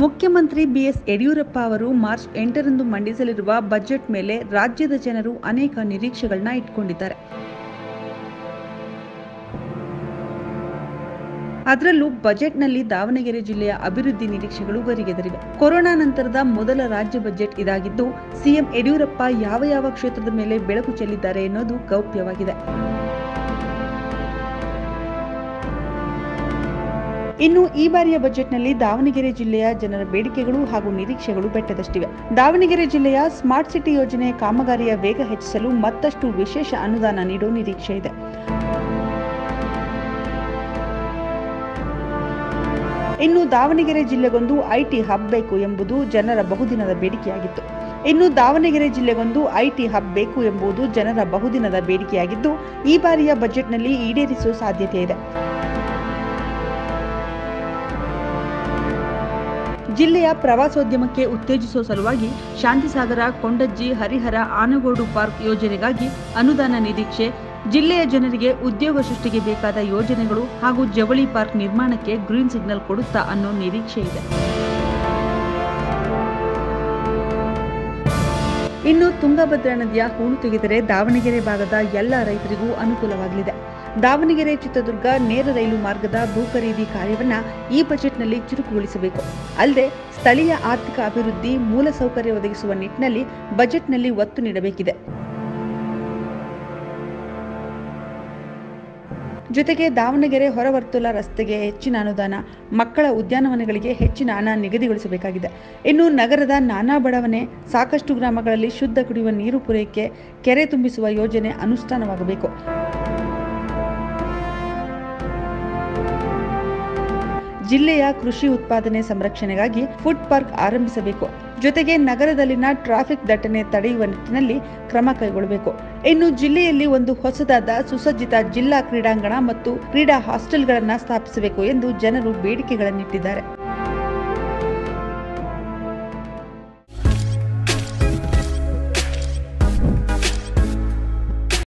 ಮುಖ್ಯಮಂತ್ರಿ ಬಿಎಸ್ ಯಡಿಯೂರಪ್ಪ ಅವರು March 8ರಂದು ಮಂಡಿಸಲಿರುವ budget ಮೇಲೆ ರಾಜ್ಯದ ಜನರು ಅನೇಕ ನಿರೀಕ್ಷೆಗಳನ್ನ ಇಟ್ಕೊಂಡಿದ್ದಾರೆ. ಅದರಲ್ಲೂ ಬಜೆಟ್ನಲ್ಲಿ ದಾವಣಗೆರೆ ಜಿಲ್ಲೆಯ ಅಭಿವೃದ್ಧಿ ನಿರೀಕ್ಷೆಗಳು ಗರಿಗೆದರಿವೆ. ಕೊರೋನಾ ನಂತರದ ಮೊದಲ ರಾಜ್ಯ ಬಜೆಟ್ ಇದಾಗಿದ್ದು, ಸಿಎಂ ಯಡಿಯೂರಪ್ಪ ಯಾವ ಕ್ಷೇತ್ರದ ಮೇಲೆ ಬೆಳಕು ಚೆಲ್ಲಿದ್ದಾರೆ ಎನ್ನುವುದು ಗೌಪ್ಯವಾಗಿದೆ. ಇನ್ನು ಈ ಬಾರಿಯ ಬಜೆಟ್ನಲ್ಲಿ ದಾವಣಗೆರೆ ಜಿಲ್ಲೆಯ ಜನರ ಬೇಡಿಕೆಗಳು ಹಾಗೂ ನಿರೀಕ್ಷೆಗಳು ಬೆಟ್ಟದಷ್ಟಿವೆ. ದಾವಣಗೆರೆ ಜಿಲ್ಲೆಯ ಸ್ಮಾರ್ಟ್ ಸಿಟಿ ಯೋಜನೆ ಕಾಮಗಾರಿಯ ವೇಗ ಹೆಚ್ಚಿಸಲು ಮತ್ತಷ್ಟು ವಿಶೇಷ ಅನುದಾನ ನೀಡುವ ನಿರೀಕ್ಷೆ ಇದೆ. ಇನ್ನು ದಾವಣಗೆರೆ ಜಿಲ್ಲೆಗೊಂದು ಐಟಿ ಹಬ್ ಬೇಕು ಎಂಬುದು ಜನರ ಬಹುದಿನದ ಬೇಡಿಕೆಯಾಗಿದ್ದು, ಈ ಬಾರಿಯ ಬಜೆಟ್ನಲ್ಲಿ ಈಡೇರಿಸುವ ಸಾಧ್ಯತೆ ಇದೆ. ಜಿಲ್ಲೆಯ ಪ್ರವಾಸೋದ್ಯಮಕ್ಕೆ ಉತ್ತೇಜಿಸುವ ಸಲುವಾಗಿ ಶಾಂತಿಸಾಗರ, ಕೊಂಡಜ್ಜಿ, ಹರಿಹರ, ಆನಗೋಡು ಪಾರ್ಕ್ ಯೋಜನೆಗಾಗಿ ಅನುದಾನ ನಿರೀಕ್ಷೆ, ಜಿಲ್ಲೆಯ ಜನರಿಗೆ ಉದ್ಯೋಗ ಸೃಷ್ಟಿಗೆ ಬೇಕಾದ ಯೋಜನೆಗಳು ಹಾಗೂ ಜವಳಿ ಪಾರ್ಕ್ ನಿರ್ಮಾಣಕ್ಕೆ ಗ್ರೀನ್ ಸಿಗ್ನಲ್ ಕೊಡುತ್ತಾ ಅನ್ನೋ ನಿರೀಕ್ಷೆ ಇದೆ. ಇನ್ನು ತುಂಗಭದ್ರಾ ನದಿಯ ಹೂಳು ತೆಗೆದರೆ ದಾವಣಗೆರೆ ಭಾಗದ ಎಲ್ಲ ರೈತರಿಗೂ ಅನುಕೂಲವಾಗಲಿದೆ. ದಾವಣಗೆರೆ ಚಿತ್ರದುರ್ಗ ನೇರ ರೈಲು ಮಾರ್ಗದ ಭೂ ಖರೀದಿ ಕಾರ್ಯವನ್ನ ಈ ಬಜೆಟ್ನಲ್ಲಿ ಚುರುಕುಗೊಳಿಸಬೇಕು. ಅಲ್ಲದೆ ಸ್ಥಳೀಯ ಆರ್ಥಿಕ ಅಭಿವೃದ್ಧಿ, ಮೂಲಸೌಕರ್ಯ ಒದಗಿಸುವ ನಿಟ್ಟಿನಲ್ಲಿ ಬಜೆಟ್ನಲ್ಲಿ ಒತ್ತು ನೀಡಬೇಕಿದೆ. ಜೊತೆಗೆ ದಾವಣಗೆರೆ ಹೊರವರ್ತುಲ ರಸ್ತೆಗೆ ಹೆಚ್ಚಿನ ಅನುದಾನ, ಮಕ್ಕಳ ಉದ್ಯಾನವನಗಳಿಗೆ ಹೆಚ್ಚಿನ ಹಣ ನಿಗದಿಗೊಳಿಸಬೇಕಾಗಿದೆ. ಇನ್ನು ನಗರದ ನಾನಾ ಬಡಾವಣೆ, ಸಾಕಷ್ಟು ಗ್ರಾಮಗಳಲ್ಲಿ ಶುದ್ಧ ಕುಡಿಯುವ ನೀರು ಪೂರೈಕೆ, ಕೆರೆ ತುಂಬಿಸುವ ಯೋಜನೆ ಅನುಷ್ಠಾನವಾಗಬೇಕು. ಜಿಲ್ಲೆಯ ಕೃಷಿ ಉತ್ಪಾದನೆ ಸಂರಕ್ಷಣೆಗಾಗಿ ಫುಡ್ ಪಾರ್ಕ್ ಆರಂಭಿಸಬೇಕು. ಜೊತೆಗೆ ನಗರದಲ್ಲಿನ ಟ್ರಾಫಿಕ್ ದಟ್ಟಣೆ ತಡೆಯುವ ನಿಟ್ಟಿನಲ್ಲಿ ಕ್ರಮ ಕೈಗೊಳ್ಳಬೇಕು. ಇನ್ನು ಜಿಲ್ಲೆಯಲ್ಲಿ ಒಂದು ಹೊಸದಾದ ಸುಸಜ್ಜಿತ ಜಿಲ್ಲಾ ಕ್ರೀಡಾಂಗಣ ಮತ್ತು ಕ್ರೀಡಾ ಹಾಸ್ಟೆಲ್ಗಳನ್ನು ಸ್ಥಾಪಿಸಬೇಕು ಎಂದು ಜನರು ಬೇಡಿಕೆಗಳನ್ನಿಟ್ಟಿದ್ದಾರೆ.